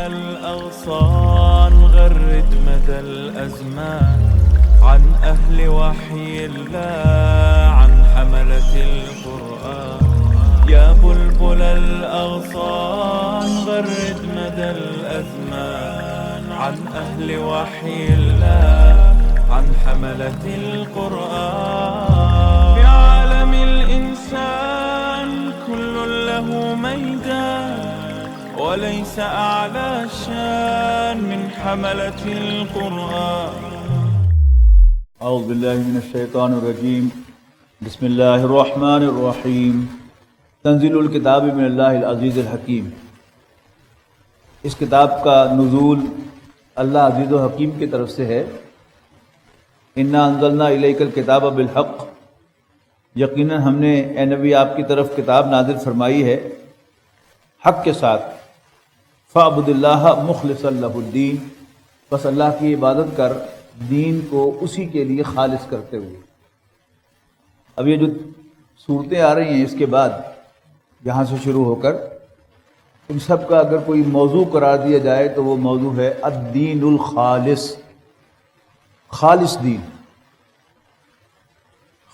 الأغصان غرد مدى الأزمان عن أهل وحي الله عن حملة القرآن يا بلبل الأغصان غرد مدى الأزمان عن أهل وحي الله عن حملة القرآن في عالم الإنسان كل له ميدان وليس أعلى شان من حملة القرآن. اعوذ باللہ من الشیطان الرجیم بسم اللہ الرحمن الرحیم تنزیل الکتاب من اللہ العزیز الحکیم. اس کتاب کا نزول اللہ عزیز و حکیم کی طرف سے ہے. انا انزلنا الیک الکتاب بالحق، یقیناً ہم نے اے نبی آپ کی طرف کتاب نازل فرمائی ہے حق کے ساتھ. فاعبد اللہ مخلصا لہ الدین، بس اللہ کی عبادت کر دین کو اسی کے لیے خالص کرتے ہوئے. اب یہ جو صورتیں آ رہی ہیں اس کے بعد یہاں سے شروع ہو کر ان سب کا اگر کوئی موضوع قرار دیا جائے تو وہ موضوع ہے الدین الخالص، خالص دین.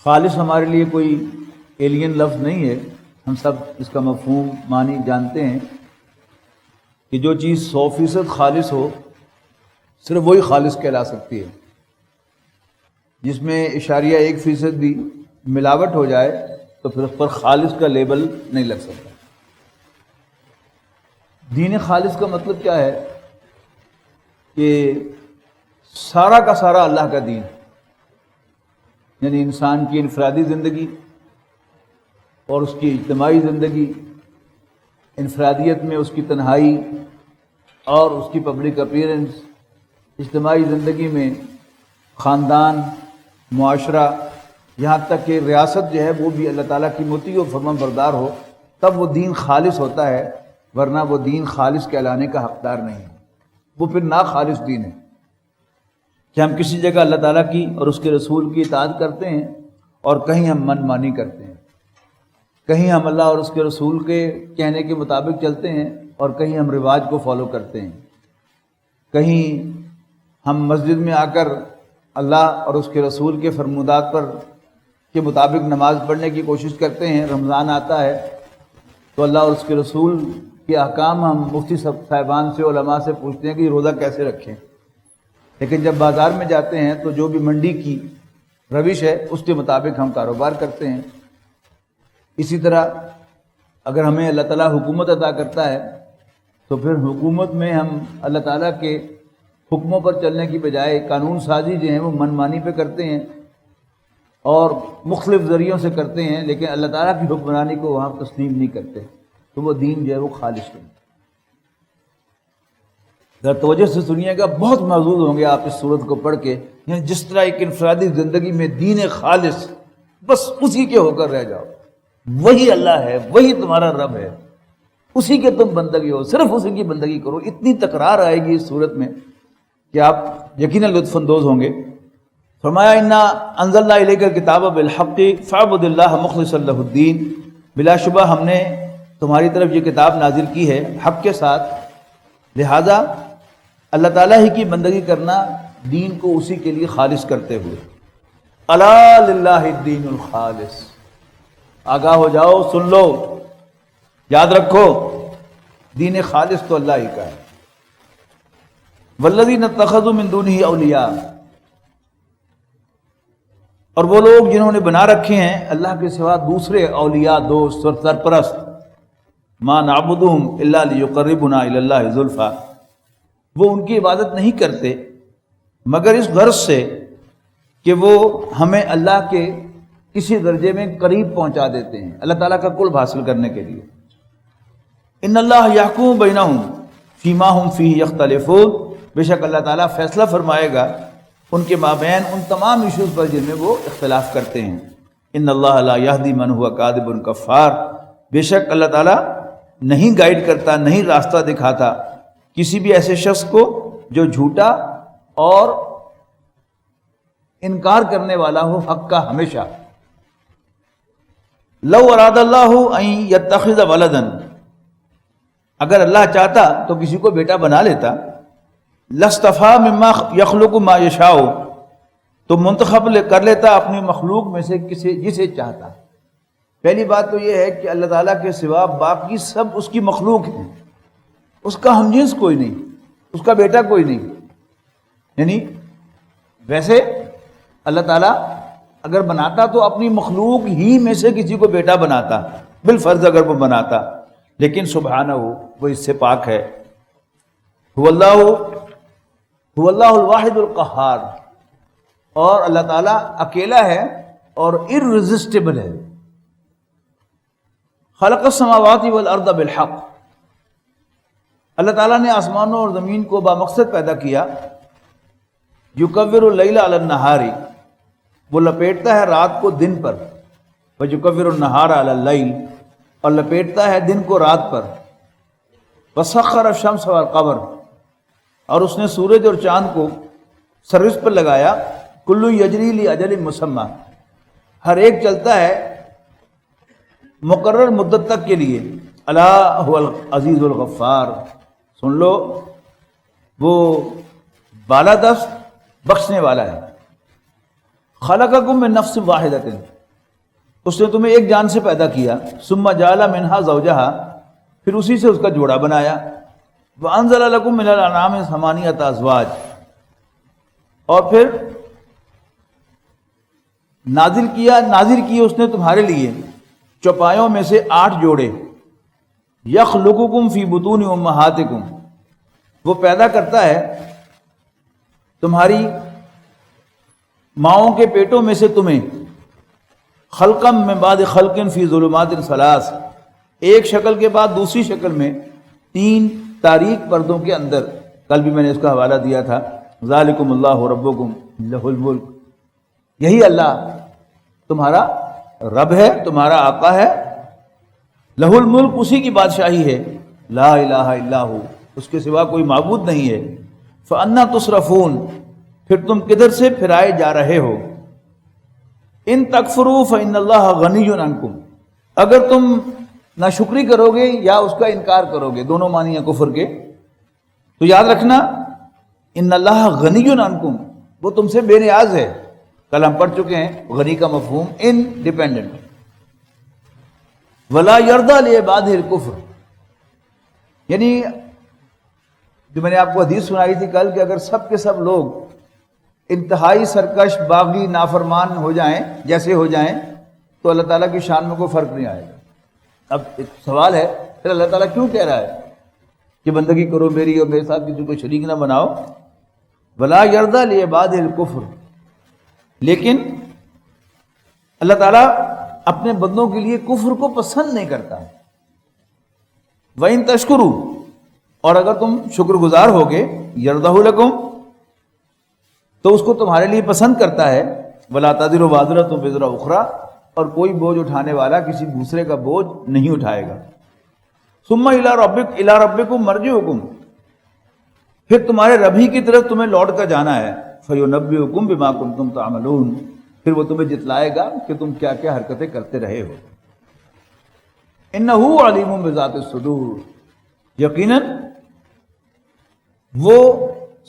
خالص ہمارے لیے کوئی ایلین لفظ نہیں ہے، ہم سب اس کا مفہوم معنی جانتے ہیں کہ جو چیز 100% خالص ہو صرف وہی خالص کہلا سکتی ہے. جس میں اشاریہ 1% بھی ملاوٹ ہو جائے تو پھر اس پر خالص کا لیبل نہیں لگ سکتا. دین خالص کا مطلب کیا ہے کہ سارا کا سارا اللہ کا دین، یعنی انسان کی انفرادی زندگی اور اس کی اجتماعی زندگی، انفرادیت میں اس کی تنہائی اور اس کی پبلک اپیرنس، اجتماعی زندگی میں خاندان، معاشرہ، یہاں تک کہ ریاست جو ہے وہ بھی اللہ تعالیٰ کی مطیع و فرمان بردار ہو، تب وہ دین خالص ہوتا ہے، ورنہ وہ دین خالص کہلانے کا حقدار نہیں ہے. وہ پھر ناخالص دین ہے کہ ہم کسی جگہ اللہ تعالیٰ کی اور اس کے رسول کی اطاعت کرتے ہیں اور کہیں ہم من مانی کرتے ہیں، کہیں ہم اللہ اور اس کے رسول کے کہنے کے مطابق چلتے ہیں اور کہیں ہم رواج کو فالو کرتے ہیں، کہیں ہم مسجد میں آ کر اللہ اور اس کے رسول کے فرمودات پر کے مطابق نماز پڑھنے کی کوشش کرتے ہیں. رمضان آتا ہے تو اللہ اور اس کے رسول کے احکام ہم مفتی صاحبان سے، علماء سے پوچھتے ہیں کہ یہ روزہ کیسے رکھیں، لیکن جب بازار میں جاتے ہیں تو جو بھی منڈی کی روش ہے اس کے مطابق ہم کاروبار کرتے ہیں. اسی طرح اگر ہمیں اللہ تعالیٰ حکومت عطا کرتا ہے تو پھر حکومت میں ہم اللہ تعالیٰ کے حکموں پر چلنے کی بجائے قانون سازی جو ہیں وہ من مانی پہ کرتے ہیں اور مختلف ذریعوں سے کرتے ہیں، لیکن اللہ تعالیٰ کی حکمرانی کو وہاں تسلیم نہیں کرتے. تو وہ دین جو ہے وہ خالص نہیں. ذرا توجہ سے سنیے گا، بہت محظوظ ہوں گے آپ اس صورت کو پڑھ کے. یعنی جس طرح ایک انفرادی زندگی میں دین خالص، بس اسی کے ہو کر رہ جاؤ، وہی اللہ ہے، وہی تمہارا رب ہے، اسی کے تم بندگی ہو، صرف اسی کی بندگی کرو. اتنی تکرار آئے گی اس صورت میں کہ آپ یقیناً لطف اندوز ہوں گے. فرمایا انا انزلنا الیک الکتاب بالحق فاعبد اللہ مخلصا لہ الدین، بلا شبہ ہم نے تمہاری طرف یہ کتاب نازل کی ہے حق کے ساتھ، لہذا اللہ تعالیٰ ہی کی بندگی کرنا، دین کو اسی کے لیے خالص کرتے ہوئے. الا للہ الدین الخالص، آگاہ ہو جاؤ، سن لو، یاد رکھو، دین خالص تو اللہ ہی کا ہے. والذین اتخذوا من دونہ اولیاء، اور وہ لوگ جنہوں نے بنا رکھے ہیں اللہ کے سوا دوسرے اولیاء، دوست اور سرپرست، ما نعبدہم الا لیقربونا الی اللہ زلفیٰ، وہ ان کی عبادت نہیں کرتے مگر اس غرض سے کہ وہ ہمیں اللہ کے کسی درجے میں قریب پہنچا دیتے ہیں، اللہ تعالیٰ کا قرب حاصل کرنے کے لیے. ان اللہ یحکم بینہم فیما ہم فیہ یختلفون، بے شک اللہ تعالیٰ فیصلہ فرمائے گا ان کے مابین ان تمام ایشوز پر جن میں وہ اختلاف کرتے ہیں. ان اللہ لا یہدی من هو کاذب کفار، بے شک اللہ تعالیٰ نہیں گائیڈ کرتا، نہیں راستہ دکھاتا کسی بھی ایسے شخص کو جو جھوٹا اور انکار کرنے والا ہو حق کا ہمیشہ. لو اراد اللہ ان یتخذ ولدا، اگر اللہ چاہتا تو کسی کو بیٹا بنا لیتا. لَاسْتَفَا مِمَّا يَخْلُقُ مَا يَشَاءُ، تو منتخب کر لیتا اپنی مخلوق میں سے جسے چاہتا. پہلی بات تو یہ ہے کہ اللہ تعالیٰ کے سوا باقی سب اس کی مخلوق ہیں، اس کا ہم جنس کوئی نہیں، اس کا بیٹا کوئی نہیں. یعنی ویسے اللہ تعالیٰ اگر بناتا تو اپنی مخلوق ہی میں سے کسی کو بیٹا بناتا، بالفرض اگر وہ بناتا، لیکن سبحانہ وہ اس سے پاک ہے. هو اللہ الواحد القہار، اور اللہ تعالیٰ اکیلا ہے اور irresistible ہے. خلق السماوات والارض بالحق، اللہ تعالیٰ نے آسمانوں اور زمین کو بامقصد پیدا کیا. یکور اللیل علی النہار، وہ لپیٹتا ہے رات کو دن پر. ویکور النہار علی اللیل، اور لپیٹتا ہے دن کو رات پر. وسخر الشمس والقمر، اور اس نے سورج اور چاند کو سروس پر لگایا. کل یجری لاجل مسمى، ہر ایک چلتا ہے مقرر مدت تک کے لیے. الا هو العزیز الغفار، سن لو وہ بالادست بخشنے والا ہے. خلقکم من نفس واحدۃ، اس نے تمہیں ایک جان سے پیدا کیا. ثم جعل منها زوجها، پھر اسی سے اس کا جوڑا بنایا. وانزل لکم من الانعام ثمانیۃ ازواج، اور پھر نازل کیے اس نے تمہارے لیے چوپایوں میں سے 8 جوڑے. یخلقکم فی بطون امہاتکم، وہ پیدا کرتا ہے تمہاری ماؤں کے پیٹوں میں سے تمہیں. خلقا من بعد خلق فی ظلمات ثلاث، ایک شکل کے بعد دوسری شکل میں 3 تاریک پردوں کے اندر. کل بھی میں نے اس کا حوالہ دیا تھا. ذالکم اللہ ربکم لہ الملک، یہی اللہ تمہارا رب ہے، تمہارا آقا ہے. لہ الملک، اسی کی بادشاہی ہے. لا الہ الا ہو، اس کے سوا کوئی معبود نہیں ہے. فانا تصرفون، پھر تم کدھر سے پھرائے جا رہے ہو. ان تکفروا فان اللہ غنی عنکم، اگر تم ناشکری کرو گے یا اس کا انکار کرو گے، دونوں معنی ہیں کفر کے، تو یاد رکھنا ان اللہ غنی عنکم، وہ تم سے بے نیاز ہے. کل ہم پڑھ چکے ہیں غنی کا مفہوم انڈیپینڈنٹ. ولا یرضی لعبادہ الکفر، یعنی جو میں نے آپ کو حدیث سنائی تھی کل کہ اگر سب کے سب لوگ انتہائی سرکش باغی نافرمان ہو جائیں جیسے ہو جائیں تو اللہ تعالیٰ کی شان میں کوئی فرق نہیں آئے گا. اب ایک سوال ہے پھر اللہ تعالیٰ کیوں کہہ رہا ہے کہ بندگی کرو میری اور میرے ساتھ کسی کو شریک نہ بناؤ. ولا یرضی لعبادہ الکفر، لیکن اللہ تعالیٰ اپنے بندوں کے لیے کفر کو پسند نہیں کرتا. وَإِن تَشْكُرُوا، اور اگر تم شکر گزار ہوگے، یرضہ لکم، تو اس کو تمہارے لیے پسند کرتا ہے. وَلَا تَزِرُ وَازِرَةٌ وِزْرَ أُخْرَىٰ، اور کوئی بوجھ اٹھانے والا کسی دوسرے کا بوجھ نہیں اٹھائے گا. ثُمَّ إِلَىٰ رَبِّكُمْ مَرْجِعُكُمْ، پھر تمہارے رب ہی کی طرف تمہیں لوٹ کر جانا ہے. فَيُنَبِّئُكُم بِمَا كُنتُمْ تَعْمَلُونَ، پھر وہ تمہیں جتلائے گا کہ تم کیا کیا حرکتیں کرتے رہے ہو. إِنَّهُ عَلِيمٌ بِذَاتِ الصُّدُورِ، یقیناً وہ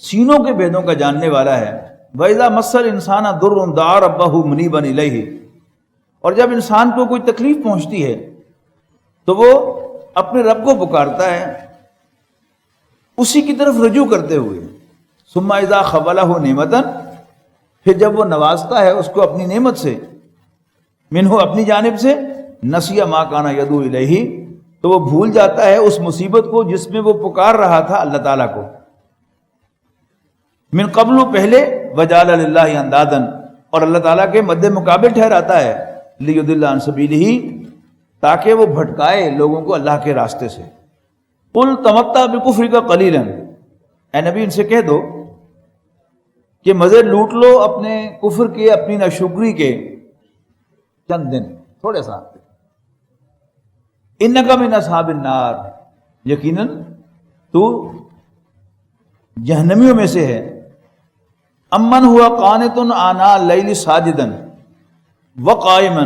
سینوں کے بھیدوں کا جاننے والا ہے. وَإِذَا مَسَّ الْإِنسَانَ ضُرٌّ دَعَا رَبَّهُ مُنِيبًا إِلَيْهِ، اور جب انسان کو کوئی تکلیف پہنچتی ہے تو وہ اپنے رب کو پکارتا ہے اسی کی طرف رجوع کرتے ہوئے. ثم اذا خولہ نعمتاً، پھر جب وہ نوازتا ہے اس کو اپنی نعمت سے، منہ اپنی جانب سے، نسی ما کان یدعو الیہ، تو وہ بھول جاتا ہے اس مصیبت کو جس میں وہ پکار رہا تھا اللہ تعالیٰ کو. من قبل، پہلے، وجعل للہ اندادا، اور اللہ تعالیٰ کے مد مقابل ٹھہراتا ہے، لیضل عن سبیلہ، تاکہ وہ بھٹکائے لوگوں کو اللہ کے راستے سے. قل تمتع بکفرک قلیلا، اے نبی ان سے کہہ دو کہ مزے لوٹ لو اپنے کفر کے، اپنی ناشکری کے چند دن، تھوڑے سا. انک من اصحاب النار، یقیناً تو جہنمیوں میں سے ہے. امن ہوا قانت آناء اللیل ساجدا وقائما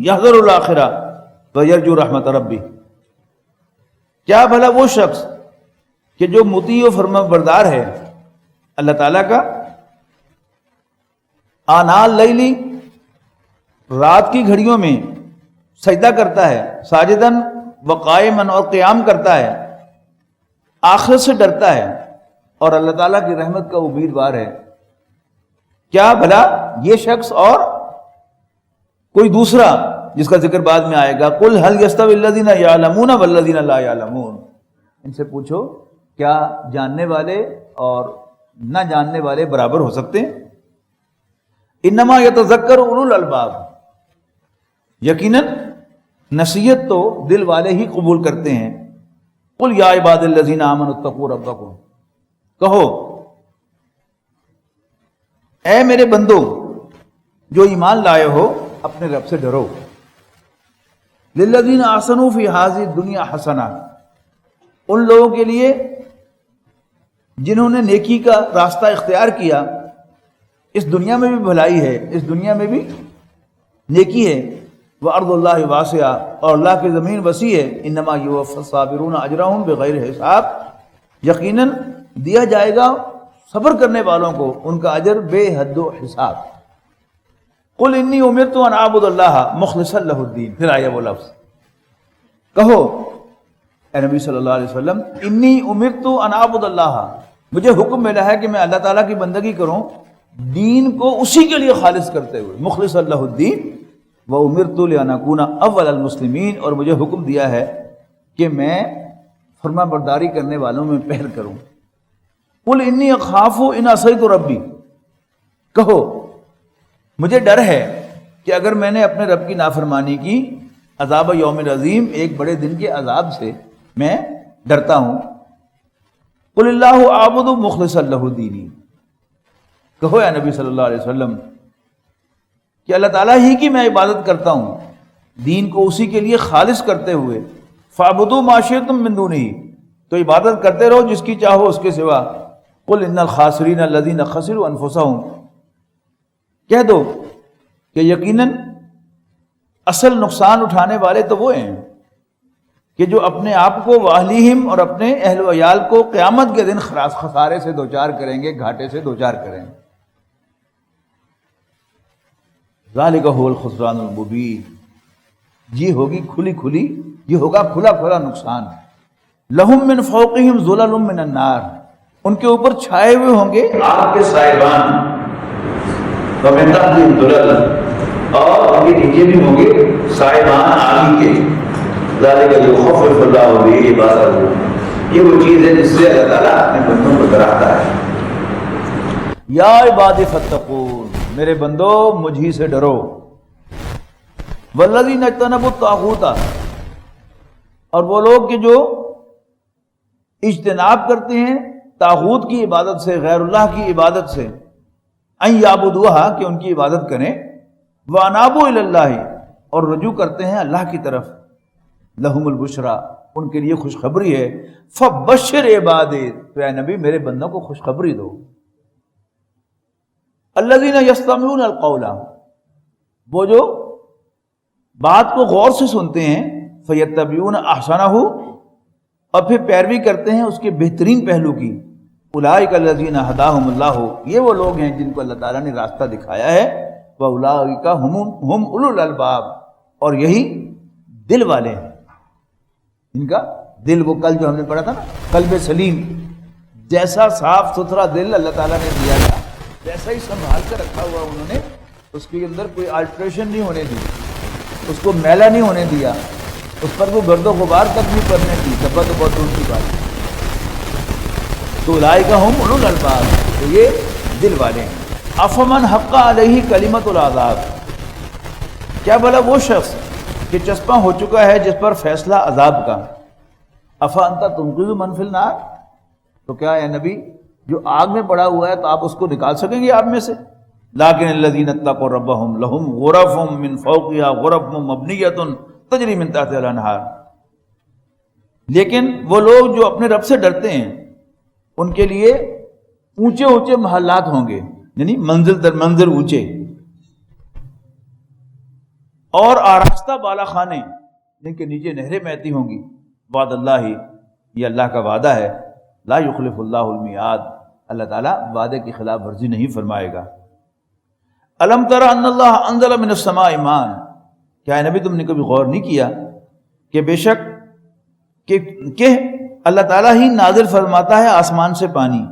یحذر الاخرہ ویرجو رحمت ربی، کیا بھلا وہ شخص کہ جو مطیع و فرما بردار ہے اللہ تعالیٰ کا، آناء اللیل، رات کی گھڑیوں میں سجدہ کرتا ہے، ساجدن و قائمن، اور قیام کرتا ہے، آخرت سے ڈرتا ہے اور اللہ تعالیٰ کی رحمت کا امیدوار ہے، کیا بھلا یہ شخص اور کوئی دوسرا جس کا ذکر بعد میں آئے گا، قل هل يستوي الذين يعلمون والذين لا يعلمون، ان سے پوچھو کیا جاننے والے اور نہ جاننے والے برابر ہو سکتے ہیں؟ انما يتذکر اولو الالباب، یقیناً نصیحت تو دل والے ہی قبول کرتے ہیں۔ قل یا عباد الذین آمنوا اتقوا ربکم، کہو اے میرے بندو جو ایمان لائے ہو اپنے رب سے ڈرو۔ للذین احسنوا فی ہذہ الدنیا حسنہ، ان لوگوں کے لیے جنہوں نے نیکی کا راستہ اختیار کیا، اس دنیا میں بھی بھلائی ہے، اس دنیا میں بھی نیکی ہے۔ وَأَرْضُ اللَّهِ وَاسِعَةٌ، اور اللہ کی زمین وسیع ہے۔ إِنَّمَا يُوَفَّى الصَّابِرُونَ أَجْرَهُمْ بِغَيْرِ حساب، یقیناً دیا جائے گا صبر کرنے والوں کو ان کا اجر بے حد و حساب۔ قُلْ إِنِّي أُمِرْتُ أَنْ أَعْبُدَ اللَّهَ مُخْلِصًا لَهُ الدِّينَ، پھر آیا وہ لفظ، کہو اے نبی صلی اللہ علیہ وسلم، انی امرت ان اعبد اللہ، مجھے حکم ملا ہے کہ میں اللہ تعالیٰ کی بندگی کروں دین کو اسی کے لیے خالص کرتے ہوئے، مخلص اللہ الدین، وامرت لان اکون اول المسلمین، اور مجھے حکم دیا ہے کہ میں فرما برداری کرنے والوں میں پہل کروں۔ قل انی اخاف ان عصیت ربی، کہو مجھے ڈر ہے کہ اگر میں نے اپنے رب کی نافرمانی کی، عذاب یوم عظیم، ایک بڑے دن کے عذاب سے میں ڈرتا ہوں۔ قل اللہ اعبد مخلصا لہ دینی، کہو یا نبی صلی اللہ علیہ وسلم کہ اللہ تعالیٰ ہی کی میں عبادت کرتا ہوں، دین کو اسی کے لیے خالص کرتے ہوئے۔ فاعبدوا ما شئتم من دونہ، تو عبادت کرتے رہو جس کی چاہو اس کے سوا۔ قل ان الخاسرین الذین خسروا انفسہم، کہہ دو کہ یقیناً اصل نقصان اٹھانے والے تو وہ ہیں کہ جو اپنے آپ کو واہلیہم اور اپنے اہل و عیال کو قیامت کے دن خسارے سے دوچار کریں گے، گھاٹے سے دوچار کریں گے۔ ذالک هو الخسران المبین، یہ ہوگی کھلی کھلی، یہ ہوگا کھلا کھلا نقصان۔ لہم من فوقہم ظلل من النار، ان کے اوپر چھائے ہوئے ہوں گے آگ کے سائبان، ومن تحتہم ظلل، اور ان کے نیچے بھی ہوں گے سائبان آگ کے۔ ذالک یخفف اللہ بہ عبادہ، یہ وہ چیز ہے جس سے اللہ تعالیٰ اپنے بندوں کو ڈراتا ہے۔ یا عباد فاتقون، میرے بندو مجھ ہی سے ڈرو۔ والذین اجتنبوا الطاغوت، اور وہ لوگ کہ جو اجتناب کرتے ہیں طاغوت کی عبادت سے، غیر اللہ کی عبادت سے، ان یعبدوہا، کہ ان کی عبادت کریں، وانابوا الی اللہ، اور رجوع کرتے ہیں اللہ کی طرف، لہم البشرا، ان کے لیے خوشخبری ہے۔ فبشر عبادی، تو اے نبی میرے بندوں کو خوشخبری دو۔ الذین یستمعون القول، وہ جو بات کو غور سے سنتے ہیں، فیتبعون احسنہ، اور پھر پیروی کرتے ہیں اس کے بہترین پہلو کی۔ اولئک الذین ہداہم اللہ، یہ وہ لوگ ہیں جن کو اللہ تعالیٰ نے راستہ دکھایا ہے۔ واولئک ہم اولو الالباب، اور یہی دل والے ہیں، ان کا دل، وہ کل جو ہم نے پڑھا تھا نا، قلب سلیم، جیسا صاف ستھرا دل اللہ تعالیٰ نے دیا تھا ویسا ہی سنبھال کر رکھا ہوا انہوں نے، اس کے اندر کوئی آلٹریشن نہیں ہونے دی، اس کو میلا نہیں ہونے دیا، اس پر وہ گرد و غبار تک نہیں پڑنے دی، دبا تو بہت دور کی بات ہے۔ تو اولئک ہم اولو الالباب، تو یہ دل والے ہیں۔ افمن حق علیہ کلمۃ العذاب، کیا بھلا وہ شخص کہ چسپاں ہو چکا ہے جس پر فیصلہ عذاب کا۔ افانت تنقذ من فی النار، تو کیا اے نبی جو آگ میں پڑا ہوا ہے تو آپ اس کو نکال سکیں گے آگ میں سے؟ لیکن الذین اتقوا ربہم لہم غرف من فوقہا غرف مبنیۃ تجری من تحتہا الانہار، لیکن وہ لوگ جو اپنے رب سے ڈرتے ہیں ان کے لیے اونچے اونچے محلات ہوں گے، یعنی منزل در منزل اونچے، اور آراستہ بالا خانے جن کے نیچے نہریں بہتی ہوں گی۔ وعد اللہ، یہ اللہ کا وعدہ ہے، لا یخلف اللہ المیعاد، اللہ تعالیٰ وعدے کی خلاف ورزی نہیں فرمائے گا۔ الم تر ان اللہ انزل من السماء ماء، کیا نبی تم نے کبھی غور نہیں کیا کہ بے شک کہ اللہ تعالیٰ ہی نازل فرماتا ہے آسمان سے پانی،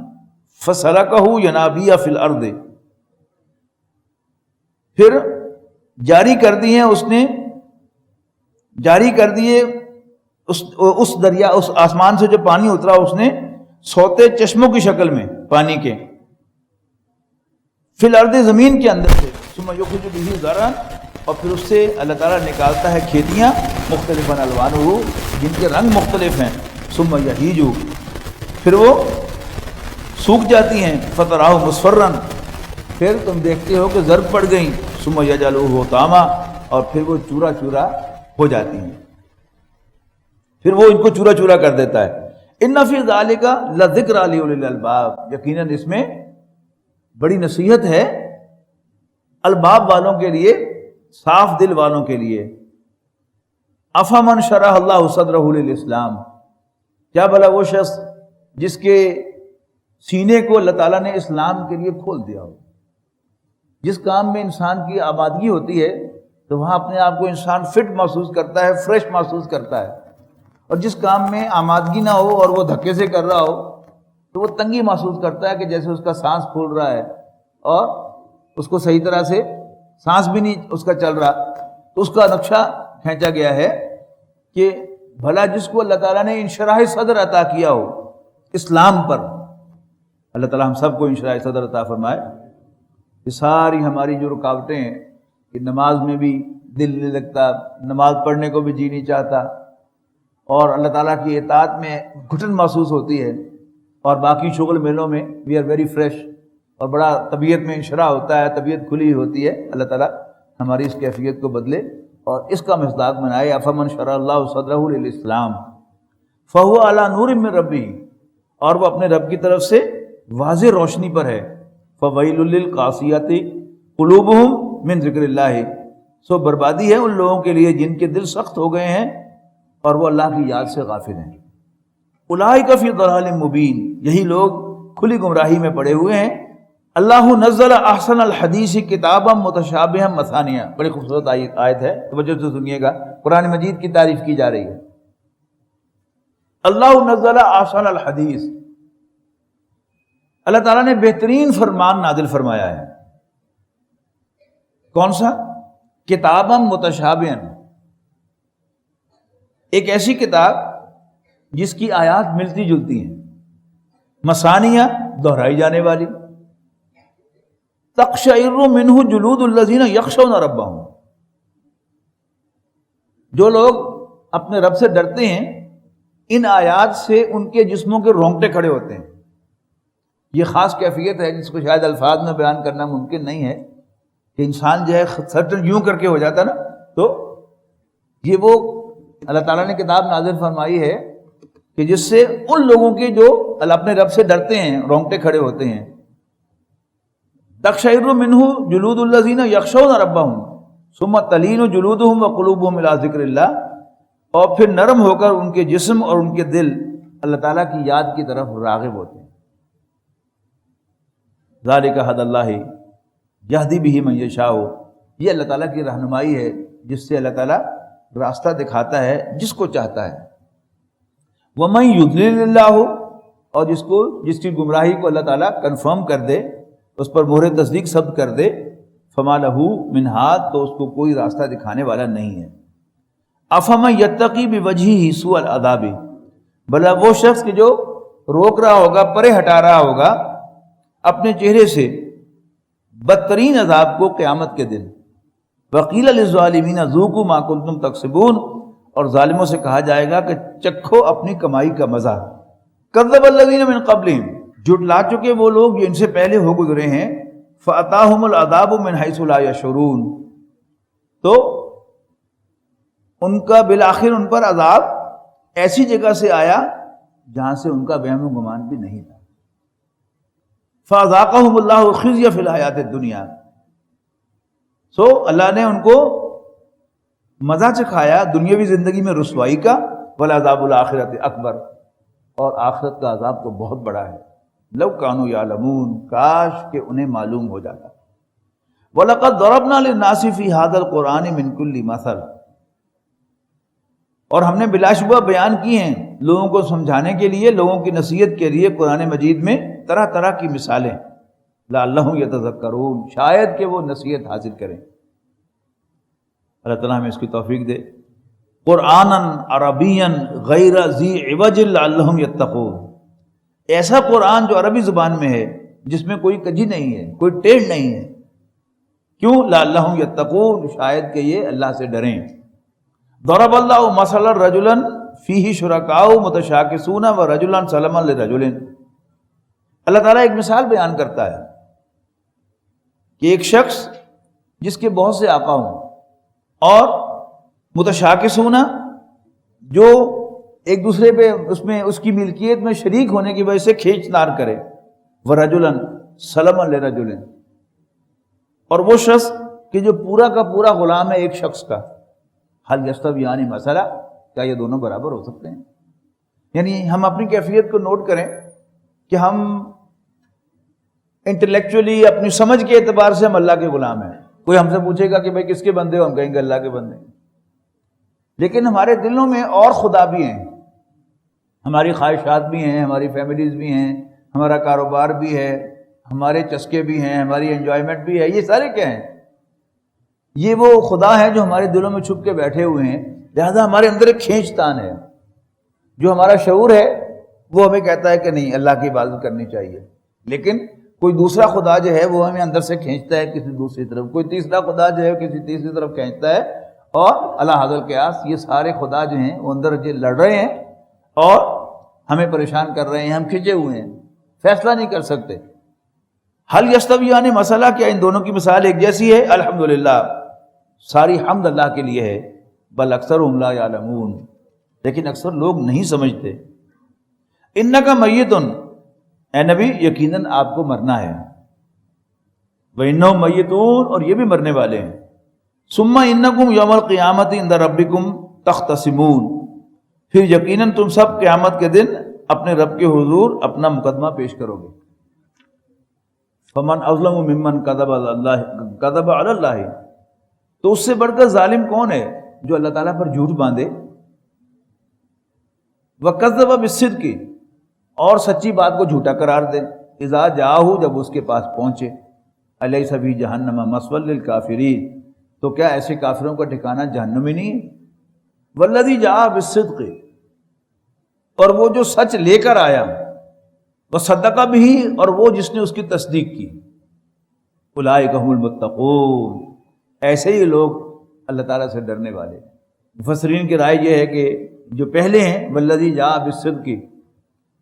فسلکہ ینابیع فی الارض، پھر جاری کر دیے اس دریا، اس آسمان سے جو پانی اترا اس نے سوتے چشموں کی شکل میں پانی کے، فی الارض زمین کے اندر سے، ثم یخرج بہ زرعا، اور پھر اس سے اللہ تعالیٰ نکالتا ہے کھیتیاں، مختلف الوانہ، جن کے رنگ مختلف ہیں، ثم یہیج، پھر وہ سوکھ جاتی ہیں، فتراہ مصفرا، پھر تم دیکھتے ہو کہ زرد پڑ گئیں، ثم یجعلہ حطاما، اور پھر وہ چورا چورا ہو جاتی ہیں، پھر وہ ان کو چورا چورا کر دیتا ہے۔ ان فی ذالک لذکر لأولی الالباب، یقیناً اس میں بڑی نصیحت ہے الباب والوں کے لیے، صاف دل والوں کے لیے۔ افمن شرح اللہ صدرہ للاسلام، کیا بھلا وہ شخص جس کے سینے کو اللہ تعالیٰ نے اسلام کے لیے کھول دیا ہو۔ جس کام میں انسان کی آمادگی ہوتی ہے تو وہاں اپنے آپ کو انسان فٹ محسوس کرتا ہے، فریش محسوس کرتا ہے، اور جس کام میں آمادگی نہ ہو اور وہ دھکے سے کر رہا ہو تو وہ تنگی محسوس کرتا ہے کہ جیسے اس کا سانس پھول رہا ہے اور اس کو صحیح طرح سے سانس بھی نہیں اس کا چل رہا۔ تو اس کا نقشہ کھینچا گیا ہے کہ بھلا جس کو اللہ تعالیٰ نے انشراح صدر عطا کیا ہو اسلام پر، اللہ تعالیٰ ہم سب کو انشراح صدر عطا فرمائے۔ یہ ساری ہماری جو رکاوٹیں ہیں کہ نماز میں بھی دل نہیں لگتا، نماز پڑھنے کو بھی جی نہیں چاہتا، اور اللہ تعالیٰ کی اطاعت میں گھٹن محسوس ہوتی ہے، اور باقی شغل میلوں میں وی آر ویری فریش، اور بڑا طبیعت میں انشراح ہوتا ہے، طبیعت کھلی ہوتی ہے۔ اللہ تعالیٰ ہماری اس کیفیت کو بدلے اور اس کا مصداق بنائے۔ افمن شرح اللہ صدرہ للاسلام فہو علی نور من ربہ، اور وہ اپنے رب کی طرف سے واضح روشنی پر ہے۔ فویل للقاسیۃ قلوبہم من ذکر اللہ، سو بربادی ہے ان لوگوں کے لیے جن کے دل سخت ہو گئے ہیں اور وہ اللہ کی یاد سے غافل ہیں۔ اولئک فی ضلال مبین، یہی لوگ کھلی گمراہی میں پڑے ہوئے ہیں۔ اللہ نزل احسن الحدیث کتابا متشابہا مثانیہ، بڑی خوبصورت آیت ہے، توجہ سے سنیے گا، قرآن مجید کی تعریف کی جا رہی ہے۔ اللہ نزل احسن الحدیث، اللہ تعالیٰ نے بہترین فرمان نازل فرمایا ہے۔ کون سا؟ کتابا متشابہا، ایک ایسی کتاب جس کی آیات ملتی جلتی ہیں، مثانیہ دہرائی جانے والی، تقشعر منہ جلود الذین یخشون ربہم، جو لوگ اپنے رب سے ڈرتے ہیں ان آیات سے ان کے جسموں کے رونگٹے کھڑے ہوتے ہیں۔ یہ خاص کیفیت ہے جس کو شاید الفاظ میں بیان کرنا ممکن نہیں ہے، کہ انسان جو ہے سرٹن یوں کر کے ہو جاتا نا، تو یہ وہ اللہ تعالیٰ نے کتاب نازل فرمائی ہے کہ جس سے ان لوگوں کے جو اپنے رب سے ڈرتے ہیں رونگٹے کھڑے ہوتے ہیں۔ تقشعر منہ جلود الذین یخشون ربہم ثم تلین جلودہم وقلوبہم الی ذکر اللہ، اور پھر نرم ہو کر ان کے جسم اور ان کے دل اللہ تعالیٰ کی یاد کی طرف راغب ہوتے ہیں۔ ذالک ھدی اللہ یہدی بہ من یشاء، یہ اللہ تعالیٰ کی رہنمائی ہے جس سے اللہ تعالیٰ راستہ دکھاتا ہے جس کو چاہتا ہے۔ وَمَن یضلل اللہ، اور جس کی گمراہی کو اللہ تعالیٰ کنفرم کر دے، اس پر مہر تصدیق ثبت کر دے، فما لہ من ہاد، تو اس کو کوئی راستہ دکھانے والا نہیں ہے۔ افمن یتقی بوجہہ سوء العذاب، بھلا وہ شخص کہ جو روک رہا ہوگا، پرے ہٹا رہا ہوگا اپنے چہرے سے بدترین عذاب کو قیامت کے دن۔ وقیل للظالمین ذوقوا ما کنتم تکسبون، اور ظالموں سے کہا جائے گا کہ چکھو اپنی کمائی کا مزہ۔ کذب الذین من قبلہم، جھٹلا چکے وہ لوگ جو ان سے پہلے ہو گزرے ہیں، فأتاہم العذاب من حیث لا یشعرون، تو ان کا بالآخر ان پر عذاب ایسی جگہ سے آیا جہاں سے ان کا وہم و گمان بھی نہیں تھا۔ فَأَذَاقَهُمُ اللَّهُ خِزْيَ فِي الْحَيَاةِ الدُّنْيَا، سو اللہ نے ان کو مزہ چکھایا دنیاوی زندگی میں رسوائی کا، وَالْعَذَابُ الْآخِرَةِ أَكْبَرُ، اور آخرت کا عذاب تو بہت بڑا ہے۔ لو کانوا یعلمون، کاش کہ انہیں معلوم ہو جاتا۔ وَلَقَدْ ضَرَبْنَا لِلنَّاسِ فِي هَذَا الْقُرْآنِ مِنْ كُلِّ مَثَلٍ، اور ہم نے بلا شبہ بیان کی ہیں لوگوں کو سمجھانے کے لیے، لوگوں کی نصیحت کے لیے قرآن مجید میں طرح طرح کی مثالیں، لعلہم یتذکرون، شاید کہ وہ نصیحت حاصل کریں۔ اللہ تعالیٰ ہمیں اس کی توفیق دے۔ قرآناً عربیاً غیر ذی عوج لعلہم یتقون، ایسا قرآن جو عربی زبان میں ہے، جس میں کوئی کجی نہیں ہے، کوئی ٹیڑھ نہیں ہے۔ کیوں؟ لعلہم یتقون، شاید کہ یہ اللہ سے ڈریں۔ ضرب اللہ مثلا رجلا فیہ شرکاء متشاکسون ورجلا سلما لرجل، اللہ تعالیٰ ایک مثال بیان کرتا ہے کہ ایک شخص جس کے بہت سے آقا ہوں، اور متشاکسون جو ایک دوسرے پہ اس کی ملکیت میں شریک ہونے کی وجہ سے کھینچ تار کرے، ورجلا سلما لرجل، اور وہ شخص کہ جو پورا کا پورا غلام ہے ایک شخص کا۔ حل یستویان مثلا، کیا یہ دونوں برابر ہو سکتے ہیں؟ یعنی ہم اپنی کیفیت کو نوٹ کریں کہ ہم انٹلیکچولی اپنی سمجھ کے اعتبار سے ہم اللہ کے غلام ہیں۔ کوئی ہم سے پوچھے گا کہ بھائی کس کے بندے ہو، ہم کہیں گے اللہ کے بندے ہیں، لیکن ہمارے دلوں میں اور خدا بھی ہیں، ہماری خواہشات بھی ہیں، ہماری فیملیز بھی ہیں، ہمارا کاروبار بھی ہے، ہمارے چسکے بھی ہیں، ہماری انجوائمنٹ بھی ہے۔ یہ سارے کیا ہیں؟ یہ وہ خدا ہے جو ہمارے دلوں میں چھپ کے بیٹھے ہوئے ہیں۔ لہذا ہمارے اندر ایک کھینچ تان ہے، جو ہمارا شعور ہے وہ ہمیں کہتا ہے کہ نہیں، اللہ کی عبادت کرنی چاہیے، لیکن کوئی دوسرا خدا جو ہے وہ ہمیں اندر سے کھینچتا ہے کسی دوسری طرف، کوئی تیسرا خدا جو ہے کسی تیسری طرف کھینچتا ہے، اور اللہ حضر قیاس، یہ سارے خدا جو ہیں وہ اندر جو لڑ رہے ہیں اور ہمیں پریشان کر رہے ہیں، ہم کھنچے ہوئے ہیں، فیصلہ نہیں کر سکتے۔ حل یستویان مثلا، کیا ان دونوں کی مثال ایک جیسی ہے؟ الحمدللہ، ساری حمد اللہ کے لیے ہے۔ بل اکثرهم لا یعلمون، لیکن اکثر لوگ نہیں سمجھتے۔ انک میت، اے نبی یقیناً آپ کو مرنا ہے، وانہم میتون، اور یہ بھی مرنے والے ہیں۔ ثم انکم یوم القیامت عند ربکم تختصمون، پھر یقیناً تم سب قیامت کے دن اپنے رب کے حضور اپنا مقدمہ پیش کرو گے۔ فمن اظلم ممن کذب علی اللہ، تو اس سے بڑھ کر ظالم کون ہے جو اللہ تعالیٰ پر جھوٹ باندھے، وکذب بالصدق، اور سچی بات کو جھوٹا قرار دے، اذا جاءہ، جب اس کے پاس پہنچے، الیس فی جہنم مثوی للکافرین، تو کیا ایسے کافروں کا ٹھکانہ جہنم ہی نہیں ہے؟ والذی جاء بالصدق، اور وہ جو سچ لے کر آیا، وصدق بہ، اور وہ جس نے اس کی تصدیق کی، اولئک هم المتقون، ایسے ہی لوگ اللہ تعالیٰ سے ڈرنے والے۔ مفسرین کی رائے یہ ہے کہ جو پہلے ہیں والذی جاء بالصدق،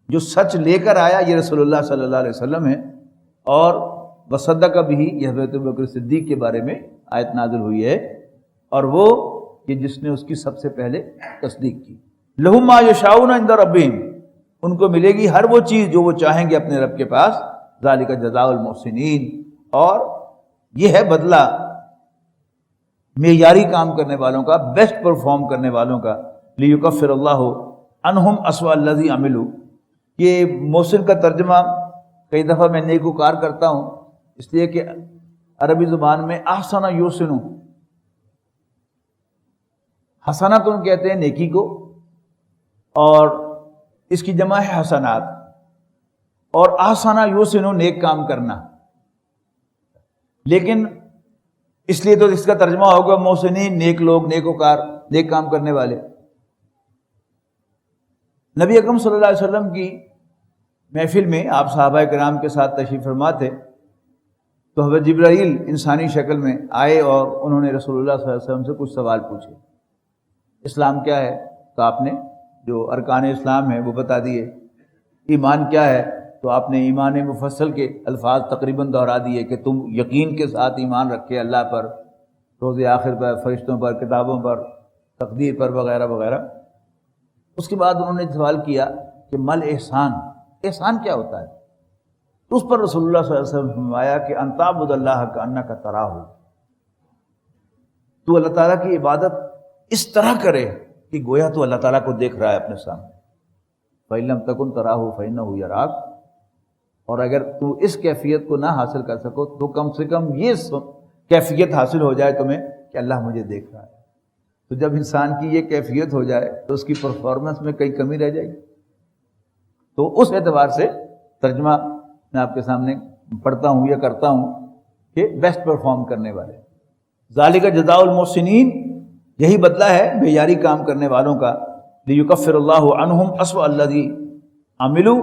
جو سچ لے کر آیا، یہ رسول اللہ صلی اللہ علیہ وسلم ہے، اور وصدق بہ، یہ حضرت ابوبکر صدیق کے بارے میں آیت نازل ہوئی ہے، اور وہ کہ جس نے اس کی سب سے پہلے تصدیق کی۔ لہم ما یشاؤون عند ربہم، ان کو ملے گی ہر وہ چیز جو وہ چاہیں گے اپنے رب کے پاس، ذالک جزاء المحسنین، اور یہ ہے بدلہ معیاری کام کرنے والوں کا، بیسٹ پرفارم کرنے والوں کا۔ لیکفر اللہ عنہم اسوأ الذی عملوا، یہ محسن کا ترجمہ کئی دفعہ میں نیکوکار کرتا ہوں، اس لیے کہ عربی زبان میں احسن یحسن، حسناتن کہتے ہیں نیکی کو، اور اس کی جمع ہے حسنات، اور احسن یحسن نیک کام کرنا، لیکن اس لیے تو اس کا ترجمہ ہوگا محسنین، نیک لوگ، نیکوکار، نیک کام کرنے والے۔ نبی اکرم صلی اللہ علیہ وسلم کی محفل میں آپ صحابہ کرام کے ساتھ تشریف فرما تھے، تو حضرت جبرائیل انسانی شکل میں آئے اور انہوں نے رسول اللہ صلی اللہ علیہ وسلم سے کچھ سوال پوچھے۔ اسلام کیا ہے؟ تو آپ نے جو ارکان اسلام ہیں وہ بتا دیے۔ ایمان کیا ہے؟ تو آپ نے ایمان مفصل کے الفاظ تقریباً دہرا دیے کہ تم یقین کے ساتھ ایمان رکھے اللہ پر، روز آخر پر، فرشتوں پر، کتابوں پر، تقدیر پر، وغیرہ وغیرہ۔ اس کے بعد انہوں نے سوال کیا کہ مل احسان، احسان کیا ہوتا ہے؟ تو اس پر رسول اللہ صلی اللہ علیہ وسلم نے فرمایا کہ ان تعبد اللہ کأنک تراہ، تو اللہ تعالیٰ کی عبادت اس طرح کرے کہ گویا تو اللہ تعالیٰ کو دیکھ رہا ہے اپنے سامنے۔ فَإِن لَّمْ تَكُن تَرَاهُ فَإِنَّهُ يَرَاكَ، اور اگر تو اس کیفیت کو نہ حاصل کر سکو تو کم سے کم یہ کیفیت حاصل ہو جائے تمہیں کہ اللہ مجھے دیکھ رہا ہے۔ تو جب انسان کی یہ کیفیت ہو جائے تو اس کی پرفارمنس میں کئی کمی رہ جائے گی۔ تو اس اعتبار سے ترجمہ میں آپ کے سامنے پڑھتا ہوں یا کرتا ہوں کہ بیسٹ پرفارم کرنے والے، ذالک جزاء المحسنین، یہی بدلہ ہے بے یاری کام کرنے والوں کا، لیکفر اللہ عنہم اسوأ الذی عملوا،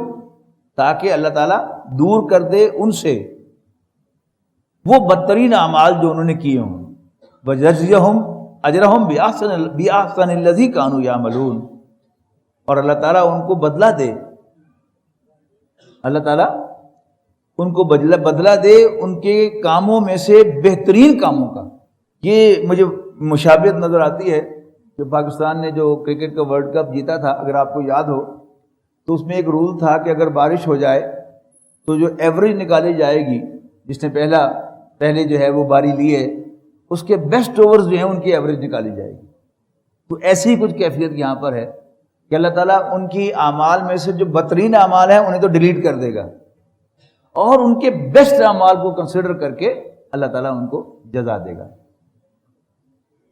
تاکہ اللہ تعالیٰ دور کر دے ان سے وہ بدترین اعمال جو انہوں نے کیے ہوں، وَيَجْزِيَهُمْ أَجْرَهُمْ بِأَحْسَنِ الَّذِي كَانُوا يَعْمَلُونَ، اور اللہ تعالیٰ ان کو بدلہ دے، اللہ تعالیٰ ان کو بدلہ دے ان کے کاموں میں سے بہترین کاموں کا۔ یہ مجھے مشابہت نظر آتی ہے کہ پاکستان نے جو کرکٹ کا ورلڈ کپ جیتا تھا، اگر آپ کو یاد ہو تو اس میں ایک رول تھا کہ اگر بارش ہو جائے تو جو ایوریج نکالی جائے گی، جس نے پہلے جو ہے وہ باری لی ہے، اس کے بیسٹ اوورز جو ہیں ان کی ایوریج نکالی جائے گی۔ تو ایسی کچھ کیفیت یہاں پر ہے کہ اللہ تعالیٰ ان کی اعمال میں سے جو بدترین اعمال ہیں انہیں تو ڈیلیٹ کر دے گا، اور ان کے بیسٹ اعمال کو کنسیڈر کر کے اللہ تعالیٰ ان کو جزا دے گا۔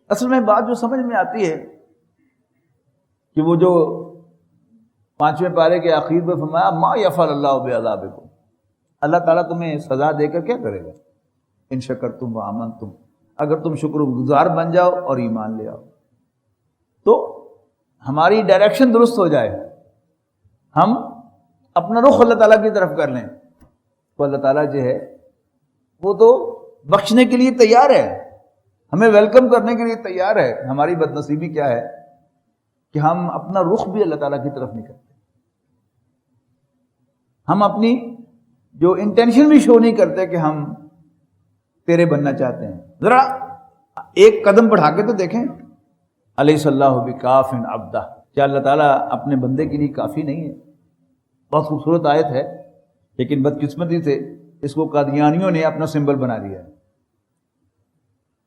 اصل میں بات جو سمجھ میں آتی ہے کہ وہ جو 5ویں پارے کے آخر میں فرمایا ما یفعل اللہ بعذابکم، اللہ تعالیٰ تمہیں سزا دے کر کیا کرے گا، ان شکرتم و آمنتم، اگر تم شکر گزار بن جاؤ اور ایمان لے آؤ، تو ہماری ڈائریکشن درست ہو جائے، ہم اپنا رخ اللہ تعالیٰ کی طرف کر لیں، تو اللہ تعالیٰ جو ہے وہ تو بخشنے کے لیے تیار ہے، ہمیں ویلکم کرنے کے لیے تیار ہے۔ ہماری بد نصیبی کیا ہے کہ ہم اپنا رخ بھی اللہ تعالیٰ کی طرف نہیں کرتے، ہم اپنی جو انٹینشن بھی شو نہیں کرتے کہ ہم تیرے بننا چاہتے ہیں۔ ذرا ایک قدم بڑھا کے تو دیکھیں، الیس اللہ بکاف عبدہ، کیا اللہ تعالیٰ اپنے بندے کے لیے کافی نہیں ہے؟ بہت خوبصورت آیت ہے، لیکن بدقسمتی سے اس کو قادیانیوں نے اپنا سمبل بنا لیا ہے۔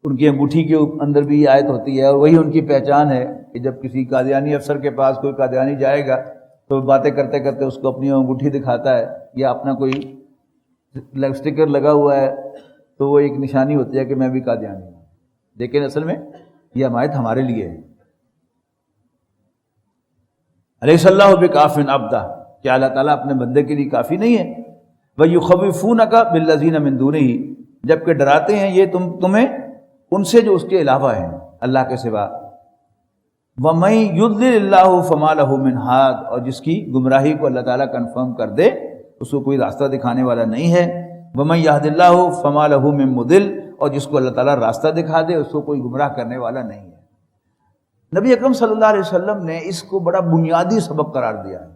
ان کی انگوٹھی کے اندر بھی یہ آیت ہوتی ہے، اور وہی ان کی پہچان ہے کہ جب کسی قادیانی افسر کے پاس کوئی قادیانی جائے گا تو باتیں کرتے کرتے اس کو اپنی انگوٹھی دکھاتا ہے، یا اپنا کوئی اسٹیکر لگا ہوا ہے تو وہ ایک نشانی ہوتی ہے کہ میں بھی قادیانی ہوں، لیکن اصل میں یہ آیت ہمارے لیے ہے۔ الیس اللہ بکاف عبدہ، کیا اللہ تعالیٰ اپنے بندے کے لیے کافی نہیں ہے؟ وَيُخَوِّفُونَكَ بِالَّذِينَ مِن دُونِهِ، جبکہ ڈراتے ہیں یہ تمہیں ان سے جو اس کے علاوہ ہیں، اللہ کے سوا۔ وَمَن يُضْلِلِ اللَّهُ فَمَا لَهُ مِنْ هَادٍ، اور جس کی گمراہی کو اللہ تعالیٰ کنفرم کر دے اس کو کوئی راستہ دکھانے والا نہیں ہے۔ وَمَن يَهْدِ اللَّهُ فَمَا لَهُ مِن مُضِلٍّ، اور جس کو اللہ تعالیٰ راستہ دکھا دے اس کو کوئی گمراہ کرنے والا نہیں ہے۔ نبی اکرم صلی اللہ علیہ وسلم نے اس کو بڑا بنیادی سبق قرار دیا ہے۔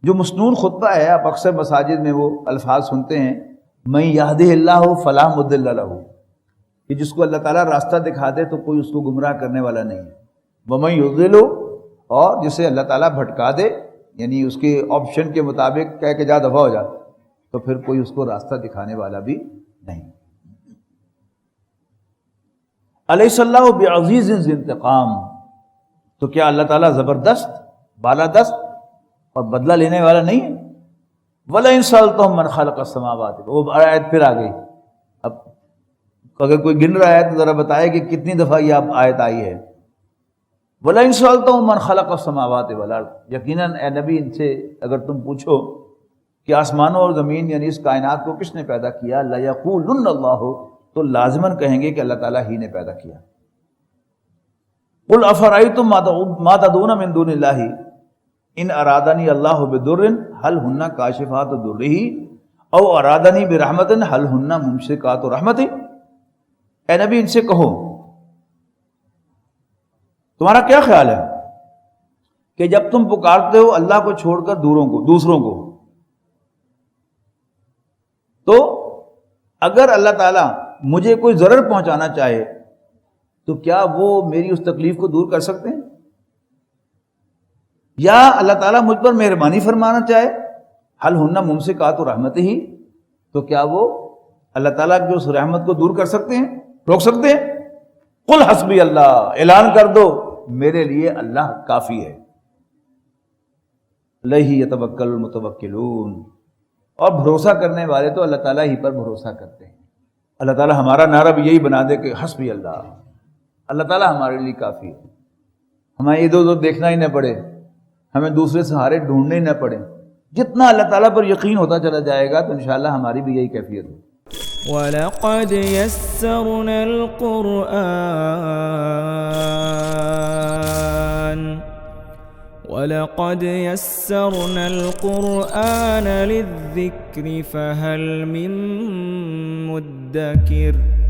جو مسنون خطبہ ہے، آپ اکثر مساجد میں وہ الفاظ سنتے ہیں، مَن يَهْدِهِ اللَّهُ فَلَا مُضِلَّ لَهُ، کہ جس کو اللہ تعالیٰ راستہ دکھا دے تو کوئی اس کو گمراہ کرنے والا نہیں ہے۔ وَمَن يُضْلِلْ، اور جسے اللہ تعالیٰ بھٹکا دے، یعنی اس کے آپشن کے مطابق کہہ کے جا دفعہ ہو جا، تو پھر کوئی اس کو راستہ دکھانے والا بھی نہیں۔ الیس اللہ بعزیز ذی انتقام، تو کیا اللہ تعالیٰ زبردست، بالادست اور بدلہ لینے والا نہیں ہے؟ وَلَئِن سَأَلْتَهُم مَّنْ خَلَقَ السَّمَاوَاتِ، وہ آیت پھر آ گئی۔ اب اگر کوئی گن رہا ہے تو ذرا بتائے کہ کتنی دفعہ یہ آیت آئی ہے۔ وَلَئِن سَأَلْتَهُم مَّنْ خَلَقَ السَّمَاوَاتِ وَالْأَرْضَ، یقیناً اے نبی ان سے اگر تم پوچھو کہ آسمانوں اور زمین یعنی اس کائنات کو کس نے پیدا کیا، لَيَقُولُنَّ اللَّهُ، تو لازماً کہیں گے کہ اللہ تعالیٰ ہی نے پیدا کیا۔ قُلْ أَفَرَأَيْتُم مَّا تَدْعُونَ مِن دُونِ اللَّهِ إِنْ أَرَادَنِي اللَّهُ بِضُرٍّ هَلْ هُنَّ كَاشِفَاتُ ضُرِّهِ أَوْ أَرَادَنِي بِرَحْمَةٍ هَلْ هُنَّ مُمْسِكَاتُ رَحْمَتِهِ۔ اے نبی ان سے کہو، تمہارا کیا خیال ہے کہ جب تم پکارتے ہو اللہ کو چھوڑ کر دوسروں کو، تو اگر اللہ تعالیٰ مجھے کوئی ضرر پہنچانا چاہے تو کیا وہ میری اس تکلیف کو دور کر سکتے ہیں؟ یا اللہ تعالیٰ مجھ پر مہربانی فرمانا چاہے، حل ہن ممسکات رحمتہ، تو کیا وہ اللہ تعالیٰ کی اس رحمت کو دور کر سکتے ہیں، روک سکتے ہیں؟ قل حسبی اللہ، اعلان کر دو میرے لیے اللہ کافی ہے۔ علیہ یتوکل المتوکلون، اور بھروسہ کرنے والے تو اللہ تعالیٰ ہی پر بھروسہ کرتے ہیں۔ اللہ تعالیٰ ہمارا نعرہ بھی یہی بنا دے کہ حسبی اللہ، اللہ تعالیٰ ہمارے لیے کافی ہے، ہمیں ادھر ادھر دیکھنا ہی نہ پڑے، ہمیں دوسرے سہارے ڈھونڈنے ہی نہ پڑے۔ جتنا اللہ تعالیٰ پر یقین ہوتا چلا جائے گا تو انشاءاللہ ہماری بھی یہی کیفیت ہے۔ وَلَقَدْ يَسَّرْنَا الْقُرْآنَ لِلذِّكْرِ فَهَلْ مِن مُّدَّكِرٍ